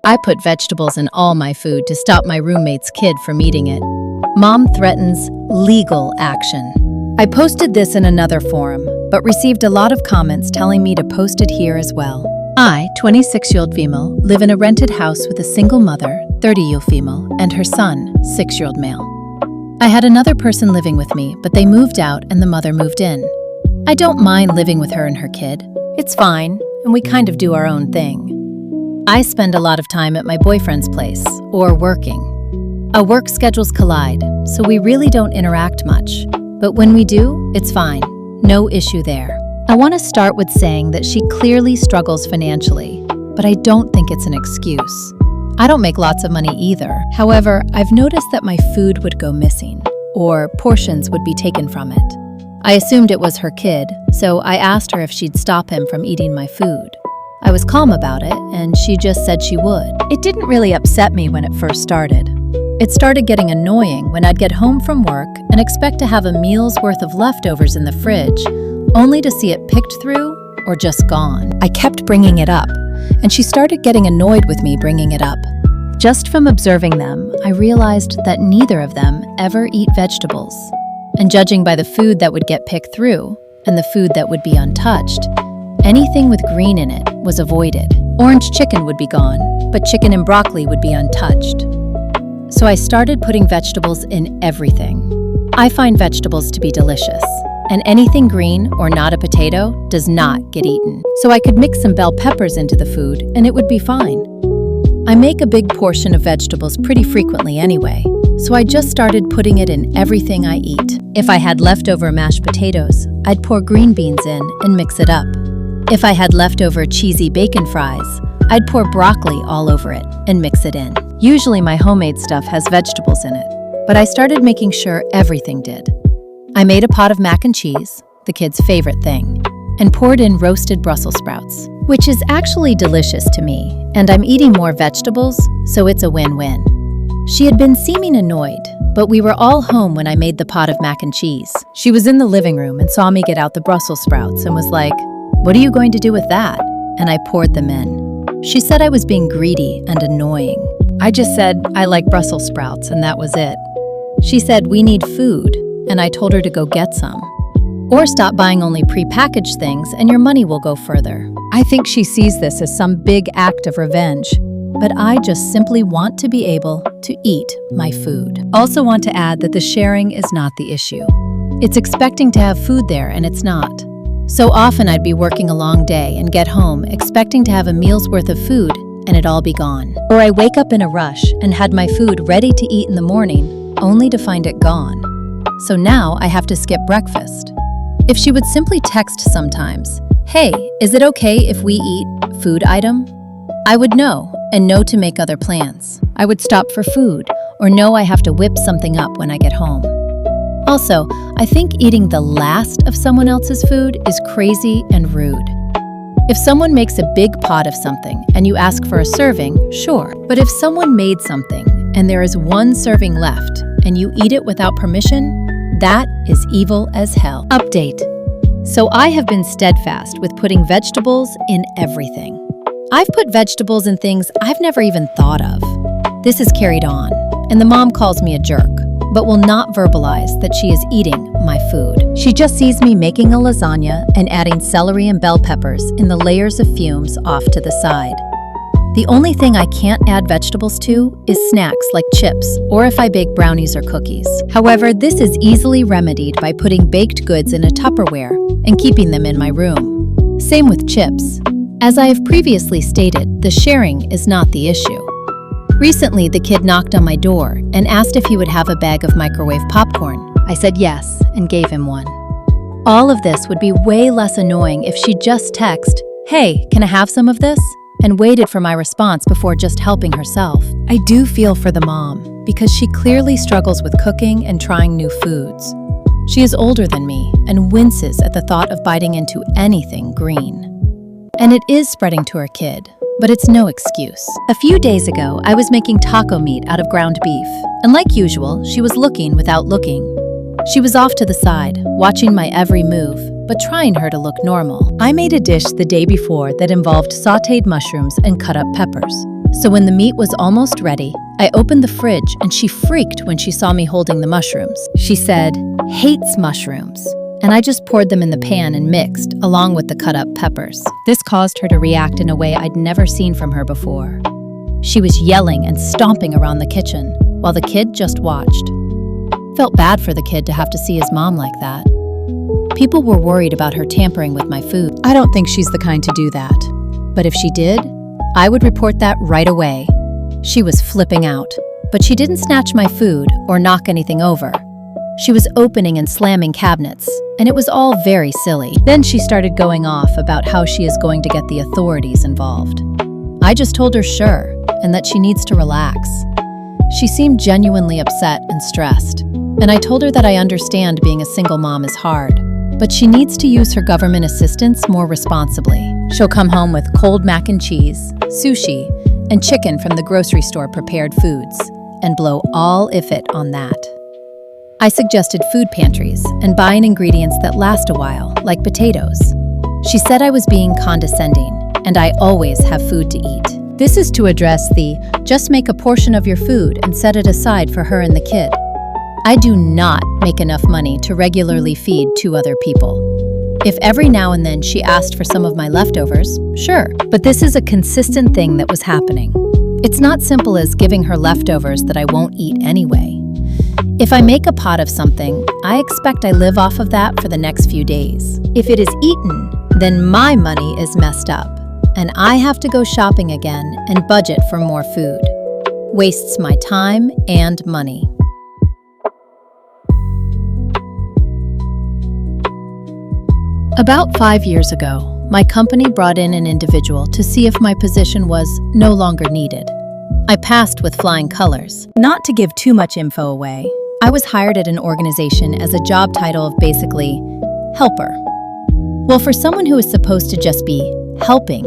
I put vegetables in all my food to stop my roommate's kid from eating it. Mom threatens legal action. I posted this in another forum, but received a lot of comments telling me to post it here as well. I, 26-year-old female, live in a rented house with a single mother, 30-year-old female, and her son, 6-year-old male. I had another person living with me, but they moved out and the mother moved in. I don't mind living with her and her kid. It's fine, and we kind of do our own thing. I spend a lot of time at my boyfriend's place, or working. Our work schedules collide, so we really don't interact much. But when we do, it's fine. No issue there. I want to start with saying that she clearly struggles financially, but I don't think it's an excuse. I don't make lots of money either. However, I've noticed that my food would go missing, or portions would be taken from it. I assumed it was her kid, so I asked her if she'd stop him from eating my food. I was calm about it, and she just said she would. It didn't really upset me when it first started. It started getting annoying when I'd get home from work and expect to have a meal's worth of leftovers in the fridge, only to see it picked through or just gone. I kept bringing it up, and she started getting annoyed with me bringing it up. Just from observing them, I realized that neither of them ever eat vegetables. And judging by the food that would get picked through and the food that would be untouched, anything with green in it was avoided. Orange chicken would be gone, but chicken and broccoli would be untouched. So I started putting vegetables in everything. I find vegetables to be delicious, and anything green or not a potato does not get eaten. So I could mix some bell peppers into the food and it would be fine. I make a big portion of vegetables pretty frequently anyway, so I just started putting it in everything I eat. If I had leftover mashed potatoes, I'd pour green beans in and mix it up. If I had leftover cheesy bacon fries, I'd pour broccoli all over it and mix it in. Usually my homemade stuff has vegetables in it, but I started making sure everything did. I made a pot of mac and cheese, the kids' favorite thing, and poured in roasted Brussels sprouts, which is actually delicious to me, and I'm eating more vegetables, so it's a win-win. She had been seeming annoyed, but we were all home when I made the pot of mac and cheese. She was in the living room and saw me get out the Brussels sprouts and was like, "What are you going to do with that?" And I poured them in. She said I was being greedy and annoying. I just said I like Brussels sprouts and that was it. She said we need food, and I told her to go get some. Or stop buying only pre-packaged things and your money will go further. I think she sees this as some big act of revenge, but I just simply want to be able to eat my food. Also want to add that the sharing is not the issue. It's expecting to have food there and it's not. So often I'd be working a long day and get home expecting to have a meal's worth of food and it all be gone. Or I wake up in a rush and had my food ready to eat in the morning only to find it gone. So now I have to skip breakfast. If she would simply text sometimes, "Hey, is it okay if we eat food item?" I would know and know to make other plans. I would stop for food or know I have to whip something up when I get home. Also, I think eating the last of someone else's food is crazy and rude. If someone makes a big pot of something and you ask for a serving, sure. But if someone made something and there is one serving left and you eat it without permission, that is evil as hell. Update. So I have been steadfast with putting vegetables in everything. I've put vegetables in things I've never even thought of. This is carried on, and the mom calls me a jerk, but will not verbalize that she is eating my food. She just sees me making a lasagna and adding celery and bell peppers in the layers of fumes off to the side. The only thing I can't add vegetables to is snacks like chips or if I bake brownies or cookies. However, this is easily remedied by putting baked goods in a Tupperware and keeping them in my room. Same with chips. As I have previously stated, the sharing is not the issue. Recently, the kid knocked on my door and asked if he would have a bag of microwave popcorn. I said yes and gave him one. All of this would be way less annoying if she'd just text, "Hey, can I have some of this?" and waited for my response before just helping herself. I do feel for the mom because she clearly struggles with cooking and trying new foods. She is older than me and winces at the thought of biting into anything green. And it is spreading to her kid, but it's no excuse. A few days ago, I was making taco meat out of ground beef, and like usual, she was looking without looking. She was off to the side, watching my every move, but trying her to look normal. I made a dish the day before that involved sautéed mushrooms and cut up peppers. So when the meat was almost ready, I opened the fridge and she freaked when she saw me holding the mushrooms. She said, "Hates mushrooms." And I just poured them in the pan and mixed, along with the cut-up peppers. This caused her to react in a way I'd never seen from her before. She was yelling and stomping around the kitchen, while the kid just watched. Felt bad for the kid to have to see his mom like that. People were worried about her tampering with my food. I don't think she's the kind to do that. But if she did, I would report that right away. She was flipping out, but she didn't snatch my food or knock anything over. She was opening and slamming cabinets, and it was all very silly. Then she started going off about how she is going to get the authorities involved. I just told her sure, and that she needs to relax. She seemed genuinely upset and stressed, and I told her that I understand being a single mom is hard, but she needs to use her government assistance more responsibly. She'll come home with cold mac and cheese, sushi, and chicken from the grocery store prepared foods, and blow all if it on that. I suggested food pantries and buying ingredients that last a while, like potatoes. She said I was being condescending, and I always have food to eat. This is to address the just make a portion of your food and set it aside for her and the kid. I do not make enough money to regularly feed 2 other people. If every now and then she asked for some of my leftovers, sure, but this is a consistent thing that was happening. It's not simple as giving her leftovers that I won't eat anyway. If I make a pot of something, I expect I live off of that for the next few days. If it is eaten, then my money is messed up, and I have to go shopping again and budget for more food. Wastes my time and money. About 5 years ago, my company brought in an individual to see if my position was no longer needed. I passed with flying colors. Not to give too much info away, I was hired at an organization as a job title of basically helper. Well, for someone who is supposed to just be helping,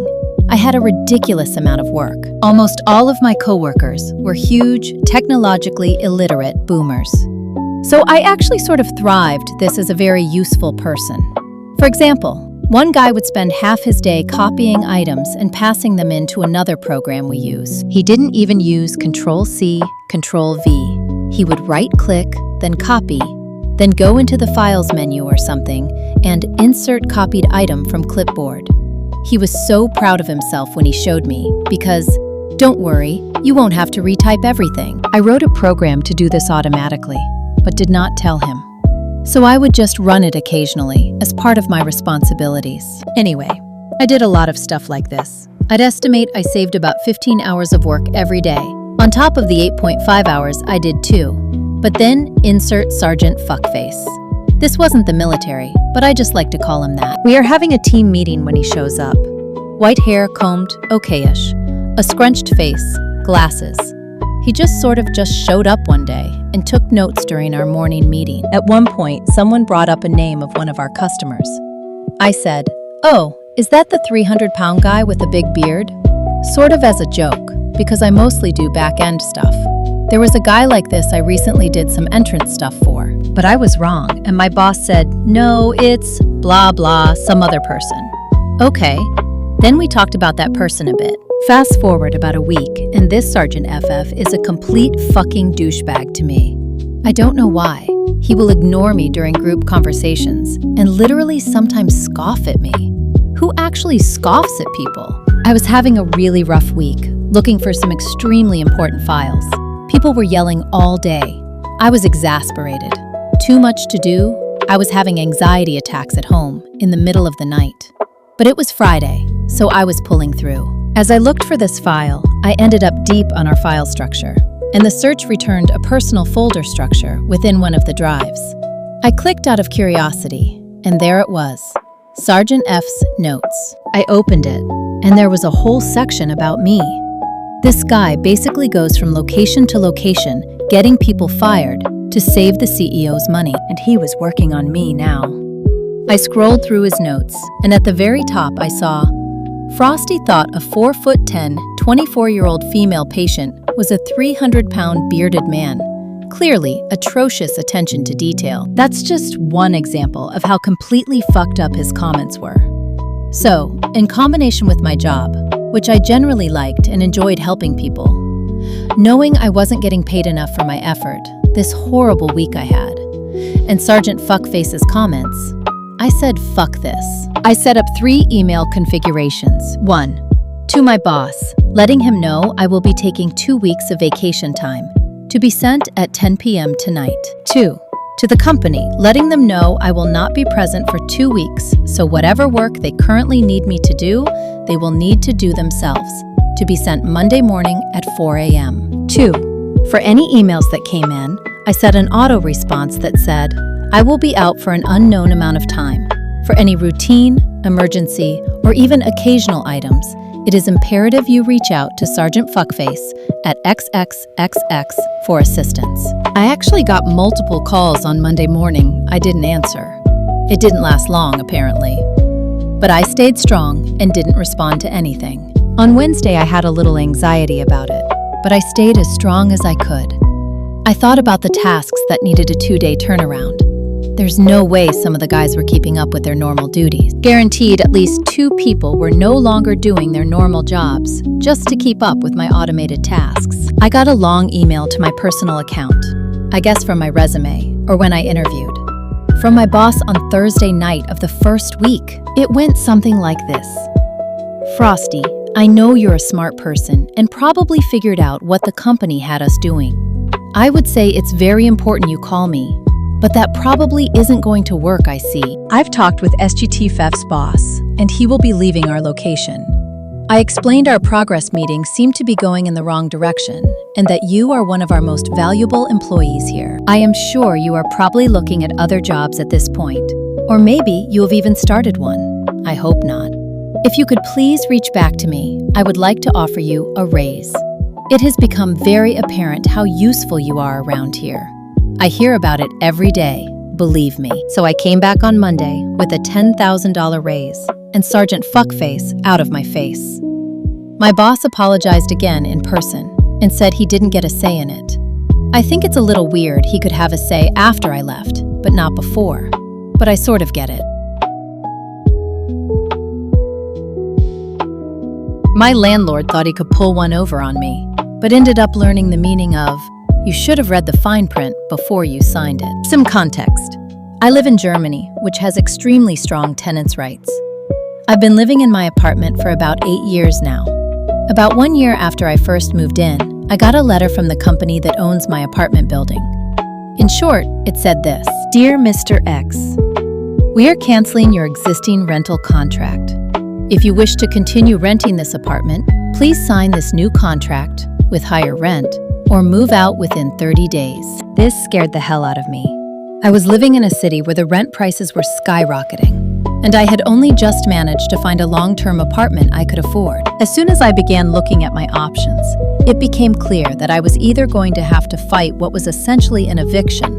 I had a ridiculous amount of work. Almost all of my coworkers were huge, technologically illiterate boomers. So I actually sort of thrived this as a very useful person. For example, one guy would spend half his day copying items and passing them into another program we use. He didn't even use Control-C, Control-V. He would right-click, then copy, then go into the Files menu or something and insert copied item from clipboard. He was so proud of himself when he showed me because, don't worry, you won't have to retype everything. I wrote a program to do this automatically, but did not tell him. So I would just run it occasionally as part of my responsibilities. Anyway, I did a lot of stuff like this. I'd estimate I saved about 15 hours of work every day, on top of the 8.5 hours I did too. But then insert Sergeant Fuckface. This wasn't the military, but I just like to call him that. We are having a team meeting when he shows up. White hair combed, okay-ish. A scrunched face, glasses. He just showed up one day and took notes during our morning meeting. At one point, someone brought up a name of one of our customers. I said, "Oh, is that the 300-pound guy with the big beard?" Sort of as a joke, because I mostly do back-end stuff. There was a guy like this I recently did some entrance stuff for, but I was wrong, and my boss said, "No, it's blah blah, some other person." Okay, then we talked about that person a bit. Fast forward about a week, and this Sergeant FF is a complete fucking douchebag to me. I don't know why. He will ignore me during group conversations, and literally sometimes scoff at me. Who actually scoffs at people? I was having a really rough week, looking for some extremely important files. People were yelling all day. I was exasperated. Too much to do. I was having anxiety attacks at home in the middle of the night. But it was Friday, so I was pulling through. As I looked for this file, I ended up deep on our file structure, and the search returned a personal folder structure within one of the drives. I clicked out of curiosity, and there it was, Sergeant F's notes. I opened it, and there was a whole section about me. This guy basically goes from location to location, getting people fired to save the CEO's money, and he was working on me now. I scrolled through his notes, and at the very top I saw, Frosty thought a 4'10", 24-year-old female patient was a 300-pound bearded man. Clearly, atrocious attention to detail. That's just one example of how completely fucked up his comments were. So, in combination with my job, which I generally liked and enjoyed helping people. Knowing I wasn't getting paid enough for my effort, this horrible week I had, and Sergeant Fuckface's comments, I said fuck this. I set up 3 email configurations. 1. To my boss, letting him know I will be taking 2 weeks of vacation time, to be sent at 10 p.m. tonight. 2. To the company, letting them know I will not be present for 2 weeks, so whatever work they currently need me to do, they will need to do themselves, to be sent Monday morning at 4 a.m. 2. For any emails that came in, I set an auto response that said, I will be out for an unknown amount of time. For any routine, emergency, or even occasional items, it is imperative you reach out to Sergeant Fuckface at XXXX for assistance. I actually got multiple calls on Monday morning I didn't answer. It didn't last long, apparently. But I stayed strong and didn't respond to anything. On Wednesday, I had a little anxiety about it, but I stayed as strong as I could. I thought about the tasks that needed a 2-day turnaround. There's no way some of the guys were keeping up with their normal duties. Guaranteed at least 2 people were no longer doing their normal jobs just to keep up with my automated tasks. I got a long email to my personal account, I guess from my resume or when I interviewed, from my boss on Thursday night of the first week. It went something like this. Frosty, I know you're a smart person and probably figured out what the company had us doing. I would say it's very important you call me, but that probably isn't going to work, I see. I've talked with SGTF's boss, and he will be leaving our location. I explained our progress meeting seemed to be going in the wrong direction, and that you are one of our most valuable employees here. I am sure you are probably looking at other jobs at this point, or maybe you have even started one. I hope not. If you could please reach back to me, I would like to offer you a raise. It has become very apparent how useful you are around here. I hear about it every day, believe me. So I came back on Monday with a $10,000 raise and Sergeant Fuckface out of my face. My boss apologized again in person and said he didn't get a say in it. I think it's a little weird he could have a say after I left, but not before. But I sort of get it. My landlord thought he could pull one over on me, but ended up learning the meaning of, you should have read the fine print before you signed it. Some context. I live in Germany, which has extremely strong tenants' rights. I've been living in my apartment for about 8 years now. About 1 year after I first moved in, I got a letter from the company that owns my apartment building. In short, it said this: Dear Mr. X, we are canceling your existing rental contract. If you wish to continue renting this apartment, please sign this new contract with higher rent or move out within 30 days. This scared the hell out of me. I was living in a city where the rent prices were skyrocketing, and I had only just managed to find a long-term apartment I could afford. As soon as I began looking at my options, it became clear that I was either going to have to fight what was essentially an eviction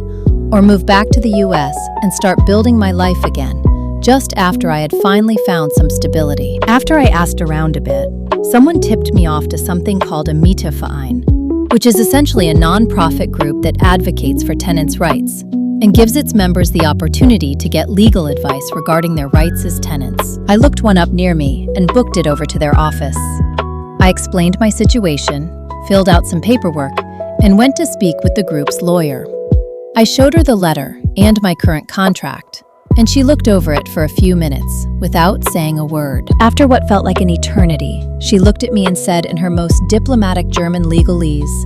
or move back to the US and start building my life again, just after I had finally found some stability. After I asked around a bit, someone tipped me off to something called a Mieterverein, which is essentially a non-profit group that advocates for tenants' rights and gives its members the opportunity to get legal advice regarding their rights as tenants. I looked one up near me and booked it over to their office. I explained my situation, filled out some paperwork, and went to speak with the group's lawyer. I showed her the letter and my current contract, and she looked over it for a few minutes without saying a word. After what felt like an eternity, she looked at me and said in her most diplomatic German legalese,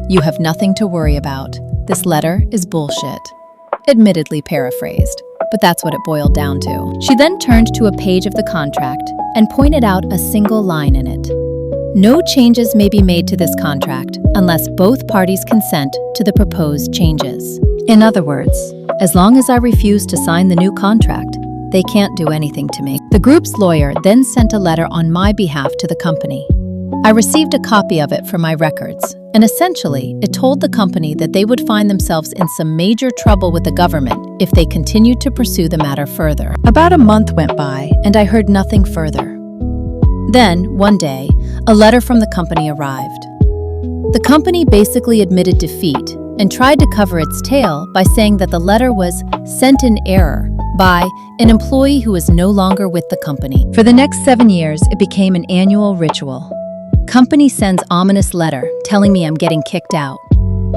"You have nothing to worry about. This letter is bullshit." Admittedly paraphrased, but that's what it boiled down to. She then turned to a page of the contract and pointed out a single line in it. No changes may be made to this contract unless both parties consent to the proposed changes. In other words, as long as I refuse to sign the new contract, they can't do anything to me. The group's lawyer then sent a letter on my behalf to the company. I received a copy of it for my records, and essentially, it told the company that they would find themselves in some major trouble with the government if they continued to pursue the matter further. About a month went by, and I heard nothing further. Then, one day, a letter from the company arrived. The company basically admitted defeat and tried to cover its tail by saying that the letter was sent in error by an employee who is no longer with the company. For the next 7 years, it became an annual ritual. Company sends ominous letter telling me I'm getting kicked out.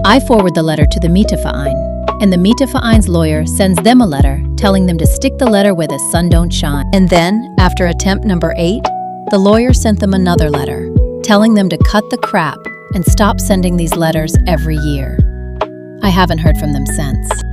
I forward the letter to the Mieteverein, and the Mieterverein's lawyer sends them a letter telling them to stick the letter where the sun don't shine. And then, after attempt number 8, the lawyer sent them another letter telling them to cut the crap and stop sending these letters every year. I haven't heard from them since.